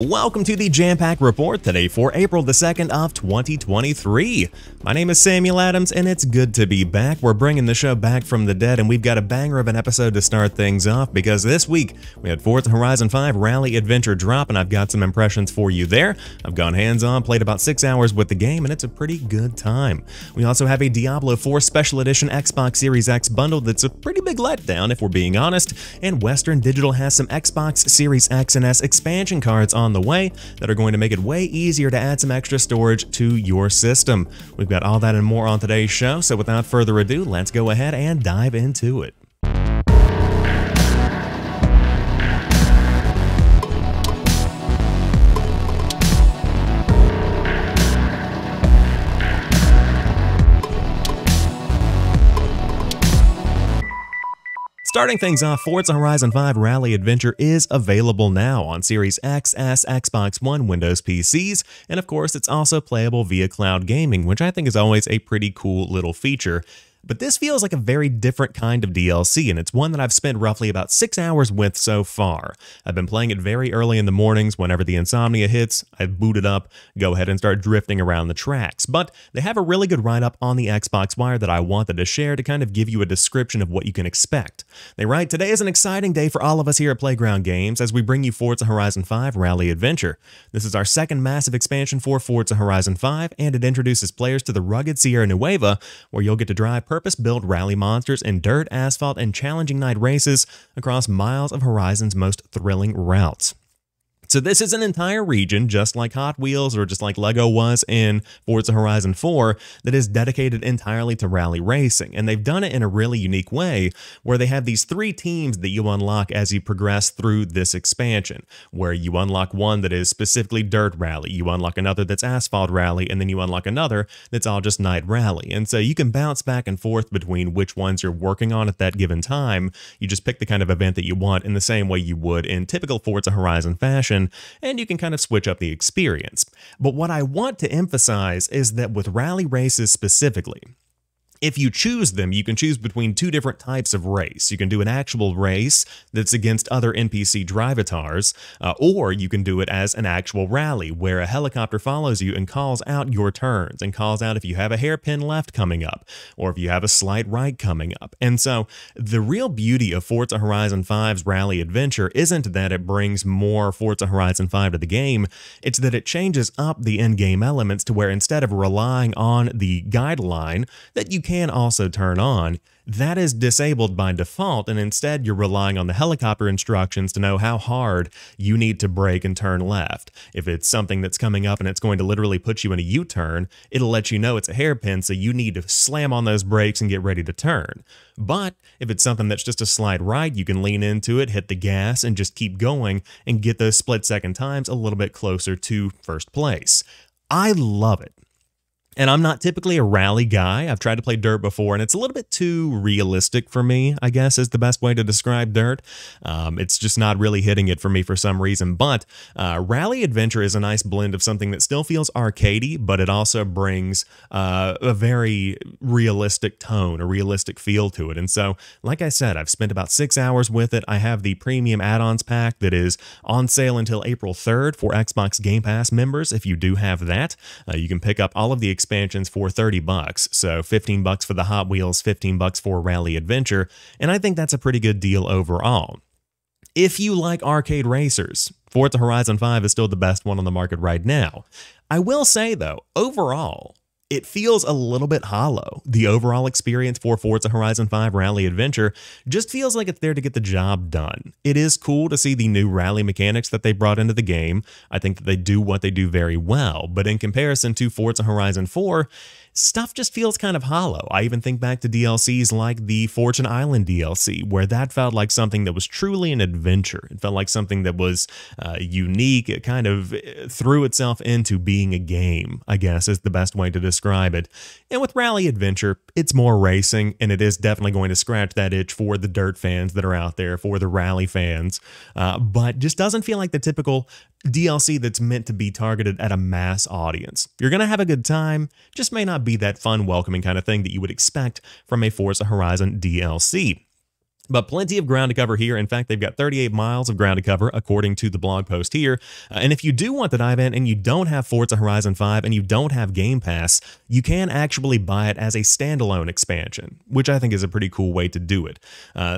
Welcome to the Jampack Report today for April the 2nd of 2023. My name is Samuel Adams and it's good to be back. We're bringing the show back from the dead and we've got a banger of an episode to start things off because this week we had Forza Horizon 5 Rally Adventure drop and I've got some impressions for you there. I've gone hands-on, played about 6 hours with the game and it's a pretty good time. We also have a Diablo 4 Special Edition Xbox Series X bundle that's a pretty big letdown if we're being honest, and Western Digital has some Xbox Series X and S expansion cards on the way that are going to make it way easier to add some extra storage to your system. We've got all that and more on today's show, so without further ado, let's go ahead and dive into it. Starting things off, Forza Horizon 5 Rally Adventure is available now on Series X, S, Xbox One, Windows PCs, and of course it's also playable via cloud gaming, which I think is always a pretty cool little feature. But this feels like a very different kind of DLC, and it's one that I've spent roughly about 6 hours with so far. I've been playing it very early in the mornings. Whenever the insomnia hits, I boot it up, go ahead and start drifting around the tracks. But they have a really good write-up on the Xbox Wire that I wanted to share to kind of give you a description of what you can expect. They write, "Today is an exciting day for all of us here at Playground Games as we bring you Forza Horizon 5 Rally Adventure. This is our second massive expansion for Forza Horizon 5, and it introduces players to the rugged Sierra Nueva, where you'll get to drive purpose-built rally monsters in dirt, asphalt, and challenging night races across miles of Horizon's most thrilling routes." So this is an entire region, just like Hot Wheels or just like Lego was in Forza Horizon 4, that is dedicated entirely to rally racing. And they've done it in a really unique way, where they have these 3 teams that you unlock as you progress through this expansion, where you unlock one that is specifically dirt rally, you unlock another that's asphalt rally, and then you unlock another that's all just night rally. And so you can bounce back and forth between which ones you're working on at that given time. You just pick the kind of event that you want in the same way you would in typical Forza Horizon fashion, and you can kind of switch up the experience. But what I want to emphasize is that with rally races specifically, if you choose them, you can choose between 2 different types of race. You can do an actual race that's against other NPC drivatars, or you can do it as an actual rally, where a helicopter follows you and calls out your turns, and calls out if you have a hairpin left coming up, or if you have a slight right coming up. And so, the real beauty of Forza Horizon 5's Rally Adventure isn't that it brings more Forza Horizon 5 to the game, it's that it changes up the in-game elements to where instead of relying on the guideline that you can also turn on, that is disabled by default, and instead you're relying on the helicopter instructions to know how hard you need to brake and turn left. If it's something that's coming up and it's going to literally put you in a U-turn, it'll let you know it's a hairpin, so you need to slam on those brakes and get ready to turn. But if it's something that's just a slide right, you can lean into it, hit the gas, and just keep going and get those split-second times a little bit closer to first place. I love it. And I'm not typically a rally guy. I've tried to play dirt before, and it's a little bit too realistic for me, I guess is the best way to describe dirt. It's just not really hitting it for me for some reason. But Rally Adventure is a nice blend of something that still feels arcadey, but it also brings a very realistic tone, a realistic feel to it. And so, like I said, I've spent about 6 hours with it. I have the premium add-ons pack that is on sale until April 3rd for Xbox Game Pass members. If you do have that, you can pick up all of the expansions for $30, so $15 for the Hot Wheels, $15 for Rally Adventure, and I think that's a pretty good deal overall. If you like arcade racers, Forza Horizon 5 is still the best one on the market right now. I will say though, overall, it feels a little bit hollow. The overall experience for Forza Horizon 5 Rally Adventure just feels like it's there to get the job done. It is cool to see the new rally mechanics that they brought into the game. I think that they do what they do very well, but in comparison to Forza Horizon 4, stuff just feels kind of hollow. I even think back to DLCs like the Fortune Island DLC, where that felt like something that was truly an adventure. It felt like something that was unique. It kind of threw itself into being a game, I guess is the best way to describe it. And with Rally Adventure, it's more racing, and it is definitely going to scratch that itch for the dirt fans that are out there, for the rally fans, but just doesn't feel like the typical DLC that's meant to be targeted at a mass audience. You're going to have a good time, just may not be that fun, welcoming kind of thing that you would expect from a Forza Horizon DLC. But plenty of ground to cover here. In fact, they've got 38 miles of ground to cover, according to the blog post here. And if you do want to dive in and you don't have Forza Horizon 5 and you don't have Game Pass, you can actually buy it as a standalone expansion, which I think is a pretty cool way to do it.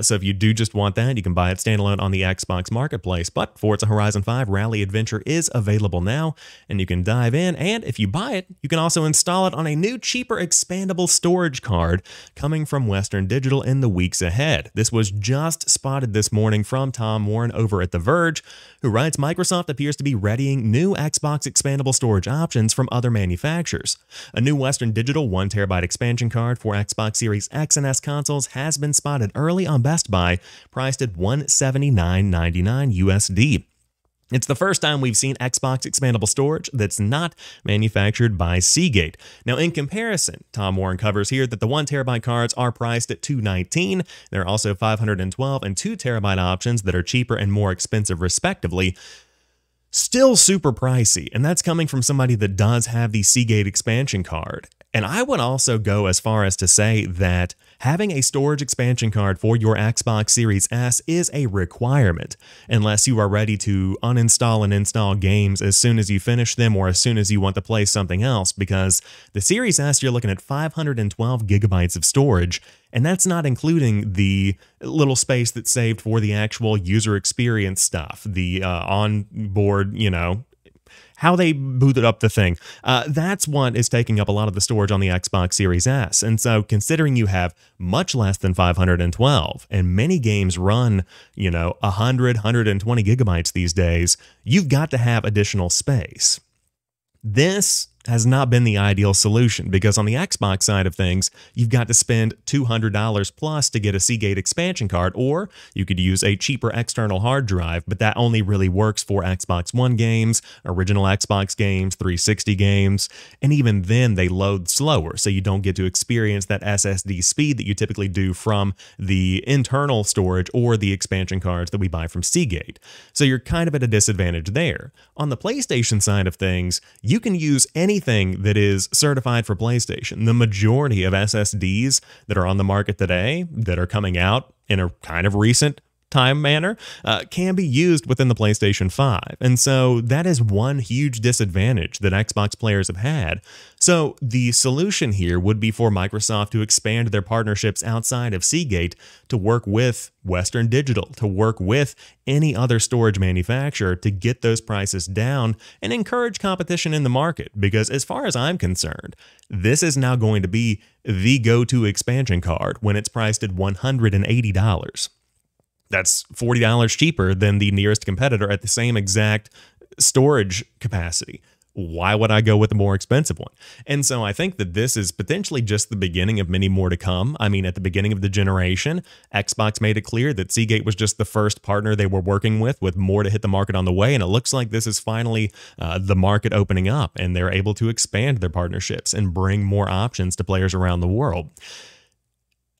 So if you do just want that, you can buy it standalone on the Xbox Marketplace. But Forza Horizon 5 Rally Adventure is available now, and you can dive in. And if you buy it, you can also install it on a new, cheaper, expandable storage card coming from Western Digital in the weeks ahead. This was just spotted this morning from Tom Warren over at The Verge, who writes, Microsoft appears to be readying new Xbox expandable storage options from other manufacturers. A new Western Digital 1TB expansion card for Xbox Series X and S consoles has been spotted early on Best Buy, priced at $179.99 USD. It's the first time we've seen Xbox expandable storage that's not manufactured by Seagate. Now, in comparison, Tom Warren covers here that the 1TB cards are priced at $219. There are also 512 and 2TB options that are cheaper and more expensive, respectively. Still super pricey, and that's coming from somebody that does have the Seagate expansion card. And I would also go as far as to say that having a storage expansion card for your Xbox Series S is a requirement, unless you are ready to uninstall and install games as soon as you finish them or as soon as you want to play something else, because the Series S, you're looking at 512 gigabytes of storage, and that's not including the little space that's saved for the actual user experience stuff, the onboard, how they booted up the thing. That's what is taking up a lot of the storage on the Xbox Series S. And so considering you have much less than 512 and many games run, 100, 120 gigabytes these days, you've got to have additional space. This has not been the ideal solution, because on the Xbox side of things, you've got to spend $200 plus to get a Seagate expansion card, or you could use a cheaper external hard drive, but that only really works for Xbox One games, original Xbox games, 360 games, and even then they load slower, so you don't get to experience that SSD speed that you typically do from the internal storage or the expansion cards that we buy from Seagate. So you're kind of at a disadvantage there. On the PlayStation side of things, you can use anything that is certified for PlayStation. The majority of SSDs that are on the market today, that are coming out in a kind of recent time manner, can be used within the PlayStation 5. And so that is one huge disadvantage that Xbox players have had. So the solution here would be for Microsoft to expand their partnerships outside of Seagate to work with Western Digital, to work with any other storage manufacturer to get those prices down and encourage competition in the market. Because as far as I'm concerned, this is now going to be the go-to expansion card when it's priced at $180. That's $40 cheaper than the nearest competitor at the same exact storage capacity. Why would I go with the more expensive one? And so I think that this is potentially just the beginning of many more to come. I mean, at the beginning of the generation, Xbox made it clear that Seagate was just the first partner they were working with more to hit the market on the way. And it looks like this is finally the market opening up, and they're able to expand their partnerships and bring more options to players around the world.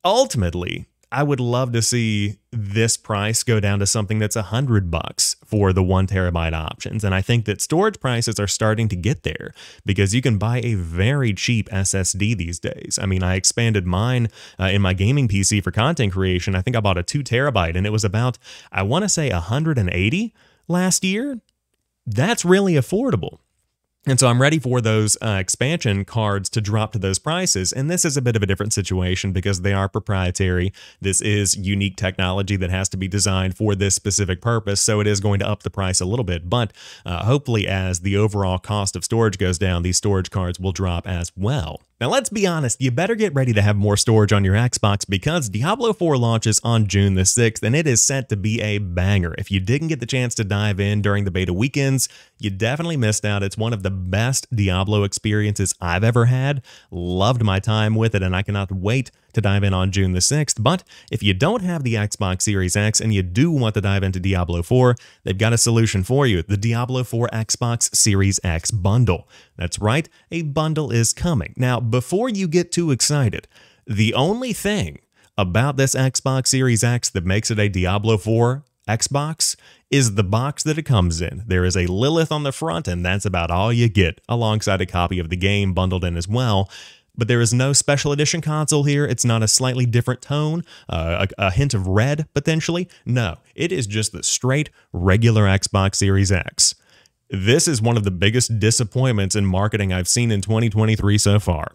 Ultimately, I would love to see this price go down to something that's $100 for the 1TB options. And I think that storage prices are starting to get there, because you can buy a very cheap SSD these days. I mean, I expanded mine in my gaming PC for content creation. I think I bought a 2TB, and it was about, I want to say, $180 last year. That's really affordable. And so I'm ready for those expansion cards to drop to those prices. And this is a bit of a different situation because they are proprietary. This is unique technology that has to be designed for this specific purpose. So it is going to up the price a little bit. But hopefully, as the overall cost of storage goes down, these storage cards will drop as well. Now, let's be honest, you better get ready to have more storage on your Xbox, because Diablo 4 launches on June the 6th, and it is set to be a banger. If you didn't get the chance to dive in during the beta weekends, you definitely missed out. It's one of the best Diablo experiences I've ever had. Loved my time with it, and I cannot wait to dive in on June the 6th. But if you don't have the Xbox Series X and you do want to dive into Diablo 4, they've got a solution for you: the Diablo 4 Xbox Series X bundle. That's right, a bundle is coming. Now, before you get too excited, the only thing about this Xbox Series X that makes it a Diablo 4 Xbox is the box that it comes in. There is a Lilith on the front, and that's about all you get, alongside a copy of the game bundled in as well. But there is no special edition console here. It's not a slightly different tone, a hint of red, potentially. No, it is just the straight, regular Xbox Series X. This is one of the biggest disappointments in marketing I've seen in 2023 so far.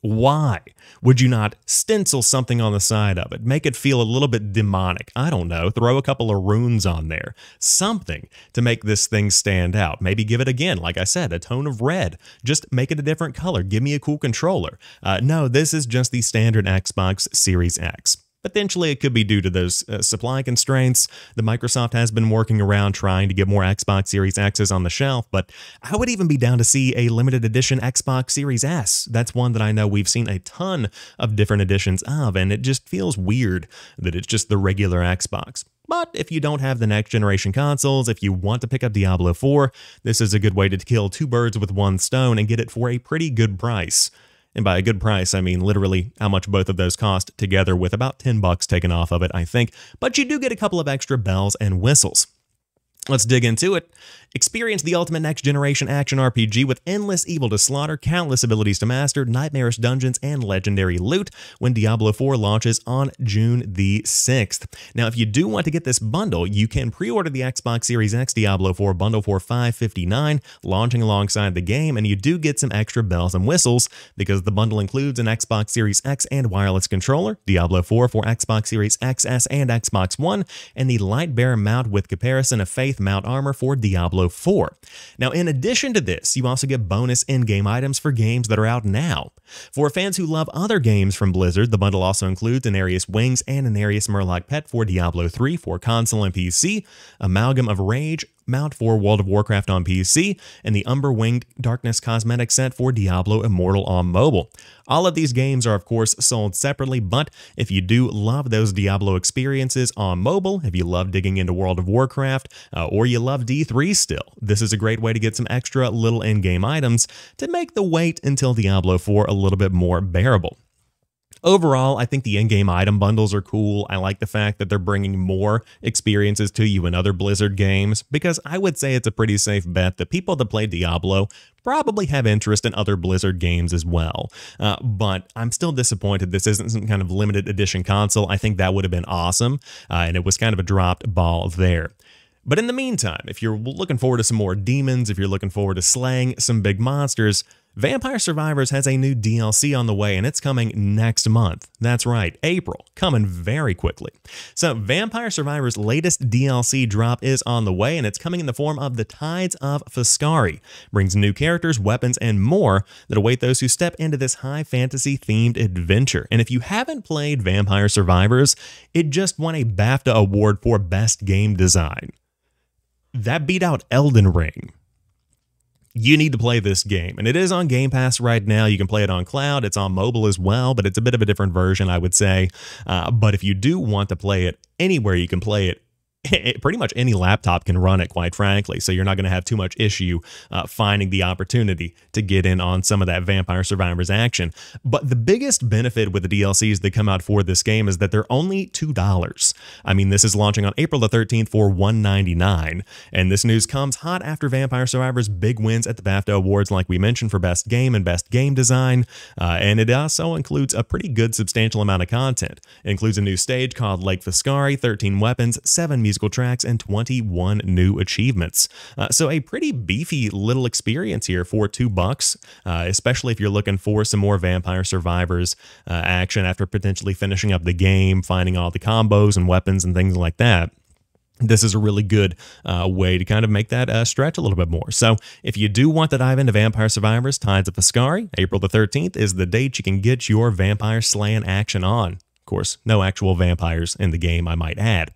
Why would you not stencil something on the side of it? Make it feel a little bit demonic. I don't know. Throw a couple of runes on there. Something to make this thing stand out. Maybe give it, again, like I said, a tone of red. Just make it a different color. Give me a cool controller. No, this is just the standard Xbox Series X. Potentially, it could be due to those supply constraints. The Microsoft has been working around trying to get more Xbox Series X's on the shelf, but I would even be down to see a limited edition Xbox Series S. That's one that I know we've seen a ton of different editions of, and it just feels weird that it's just the regular Xbox. But if you don't have the next generation consoles, if you want to pick up Diablo 4, this is a good way to kill two birds with one stone and get it for a pretty good price. And by a good price, I mean literally how much both of those cost together, with about $10 taken off of it, I think. But you do get a couple of extra bells and whistles. Let's dig into it. Experience the ultimate next-generation action RPG with endless evil to slaughter, countless abilities to master, nightmarish dungeons, and legendary loot when Diablo 4 launches on June the 6th. Now, if you do want to get this bundle, you can pre-order the Xbox Series X Diablo 4 bundle for $559, launching alongside the game, and you do get some extra bells and whistles because the bundle includes an Xbox Series X and wireless controller, Diablo 4 for Xbox Series XS and Xbox One, and the Lightbearer mount with Comparison of Faith mount armor for Diablo 4. Now, in addition to this, you also get bonus in-game items for games that are out now. For fans who love other games from Blizzard, the bundle also includes an Arius Wings and an Arius Murloc pet for Diablo 3 for console and PC, Amalgam of Rage mount for World of Warcraft on PC, and the Umber Winged Darkness cosmetic set for Diablo Immortal on mobile. All of these games are, of course, sold separately, but if you do love those Diablo experiences on mobile, if you love digging into World of Warcraft, or you love D3 still, this is a great way to get some extra little in-game items to make the wait until Diablo 4 a little bit more bearable. Overall, I think the in-game item bundles are cool. I like the fact that they're bringing more experiences to you in other Blizzard games, because I would say it's a pretty safe bet that people that play Diablo probably have interest in other Blizzard games as well. But I'm still disappointed this isn't some kind of limited edition console. I think that would have been awesome, and it was kind of a dropped ball there. But in the meantime, if you're looking forward to some more demons, if you're looking forward to slaying some big monsters, Vampire Survivors has a new DLC on the way, and it's coming next month. That's right, April, coming very quickly. So Vampire Survivors' latest DLC drop is on the way, and it's coming in the form of the Tides of Fuscari. Brings new characters, weapons, and more that await those who step into this high fantasy-themed adventure. And if you haven't played Vampire Survivors, it just won a BAFTA award for Best Game Design. That beat out Elden Ring. You need to play this game, and it is on Game Pass right now. You can play it on cloud. It's on mobile as well, but it's a bit of a different version, I would say. But if you do want to play it anywhere you can play it, pretty much any laptop can run it, quite frankly, so you're not going to have too much issue finding the opportunity to get in on some of that Vampire Survivors action. But the biggest benefit with the DLCs that come out for this game is that they're only $2. I mean, this is launching on April the 13th for $1.99, and this news comes hot after Vampire Survivors' big wins at the BAFTA Awards, like we mentioned, for Best Game and Best Game Design, and it also includes a pretty good substantial amount of content. It includes a new stage called Lake Fuscari, 13 weapons, 7 musical tracks, and 21 new achievements. So a pretty beefy little experience here for $2, especially if you're looking for some more Vampire Survivors action after potentially finishing up the game, finding all the combos and weapons and things like that. This is a really good way to kind of make that stretch a little bit more. So if you do want to dive into Vampire Survivors Tides of Fuscari, April the 13th is the date you can get your vampire slaying action on. Of course, no actual vampires in the game, I might add.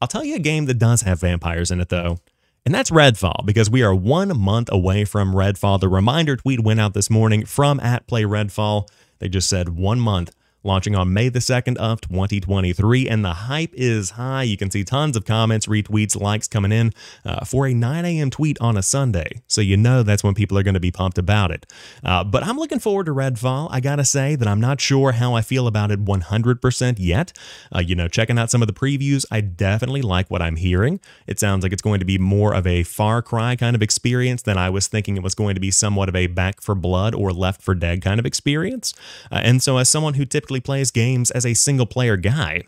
I'll tell you a game that does have vampires in it, though, and that's Redfall, because we are 1 month away from Redfall. The reminder tweet went out this morning from @PlayRedfall. They just said 1 month, launching on May the 2nd of 2023, and the hype is high. You can see tons of comments, retweets, likes coming in for a 9 a.m. tweet on a Sunday, so you know that's when people are going to be pumped about it. But I'm looking forward to Redfall. I gotta say that I'm not sure how I feel about it 100% yet. Checking out some of the previews, I definitely like what I'm hearing. It sounds like it's going to be more of a Far Cry kind of experience than I was thinking it was going to be, somewhat of a Back 4 Blood or Left 4 Dead kind of experience. And so as someone who typically plays games as a single player guy,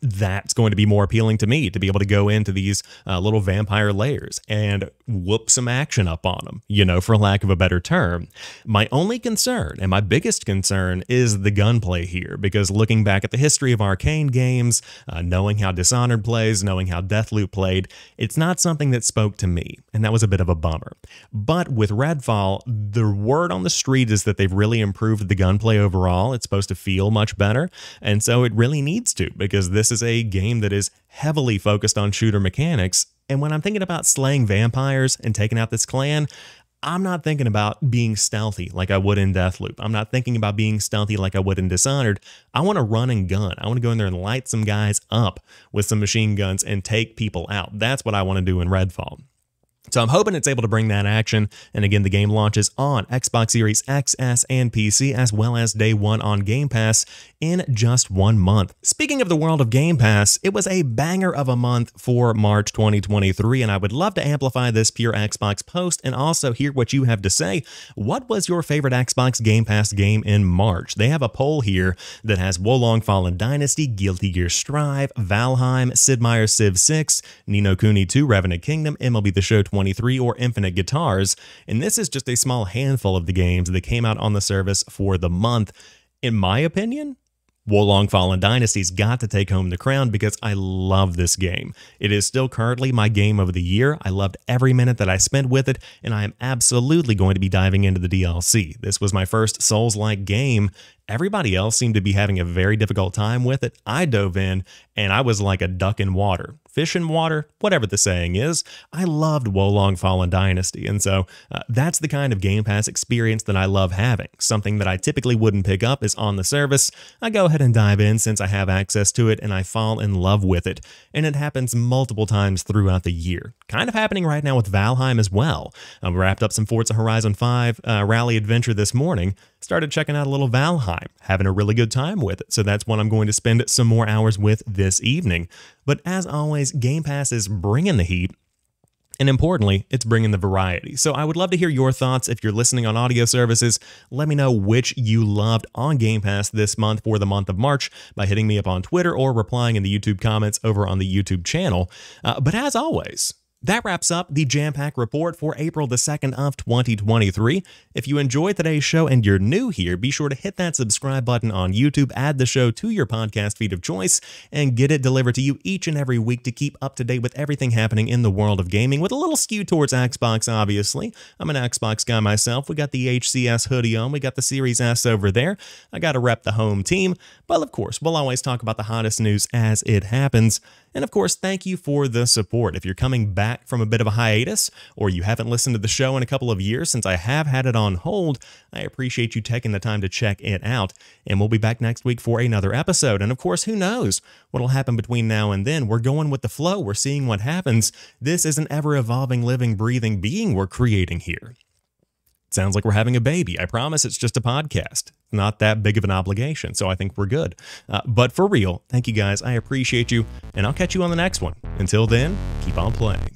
that's going to be more appealing to me, to be able to go into these little vampire layers and whoop some action up on them, for lack of a better term. My only concern, and my biggest concern, is the gunplay here, because looking back at the history of Arcane games, knowing how Dishonored plays, knowing how Deathloop played, it's not something that spoke to me, and that was a bit of a bummer. But with Redfall, the word on the street is that they've really improved the gunplay overall. It's supposed to feel much better, and so it really needs to, because this is a game that is heavily focused on shooter mechanics, and when I'm thinking about slaying vampires and taking out this clan, I'm not thinking about being stealthy like I would in Deathloop. I'm not thinking about being stealthy like I would in Dishonored. I want to run and gun. I want to go in there and light some guys up with some machine guns and take people out. That's what I want to do in Redfall. So I'm hoping it's able to bring that action, and again, the game launches on Xbox Series X, S, and PC, as well as day one on Game Pass in just 1 month. Speaking of the world of Game Pass, it was a banger of a month for March 2023, and I would love to amplify this pure Xbox post and also hear what you have to say. What was your favorite Xbox Game Pass game in March? They have a poll here that has Wolong Fallen Dynasty, Guilty Gear Strive, Valheim, Sid Meier's Civ 6, Ni no Kuni 2, Revenant Kingdom, MLB The Show 23, or Infinite Guitars, and this is just a small handful of the games that came out on the service for the month. In my opinion, Wolong Fallen Dynasty's got to take home the crown because I love this game. It is still currently my game of the year. I loved every minute that I spent with it, and I am absolutely going to be diving into the DLC. This was my first Souls-like game. Everybody else seemed to be having a very difficult time with it. I dove in, and I was like a duck in water. Fish in water, whatever the saying is. I loved Wolong Fallen Dynasty, and so that's the kind of Game Pass experience that I love having. Something that I typically wouldn't pick up is on the service. I go ahead and dive in since I have access to it, and I fall in love with it. And it happens multiple times throughout the year. Kind of happening right now with Valheim as well. I wrapped up some Forza Horizon 5 Rally Adventure this morning. Started checking out a little Valheim, having a really good time with it, so that's what I'm going to spend some more hours with this evening. But as always, Game Pass is bringing the heat, and importantly, it's bringing the variety. So I would love to hear your thoughts. If you're listening on audio services, let me know which you loved on Game Pass this month for the month of March by hitting me up on Twitter or replying in the YouTube comments over on the YouTube channel. But as always, that wraps up the Jampack report for April the 2nd of 2023. If you enjoyed today's show and you're new here, be sure to hit that subscribe button on YouTube, add the show to your podcast feed of choice, and get it delivered to you each and every week to keep up to date with everything happening in the world of gaming, with a little skew towards Xbox, obviously. I'm an Xbox guy myself. We got the HCS hoodie on. We got the Series S over there. I got to rep the home team. But of course, we'll always talk about the hottest news as it happens. And of course, thank you for the support. If you're coming back from a bit of a hiatus, or you haven't listened to the show in a couple of years since I have had it on hold, I appreciate you taking the time to check it out. And we'll be back next week for another episode. And of course, who knows what'll happen between now and then? We're going with the flow. We're seeing what happens. This is an ever-evolving, living, breathing being we're creating here. It sounds like we're having a baby. I promise it's just a podcast. Not that big of an obligation, so I think we're good. But for real, thank you guys. I appreciate you, and I'll catch you on the next one. Until then, keep on playing.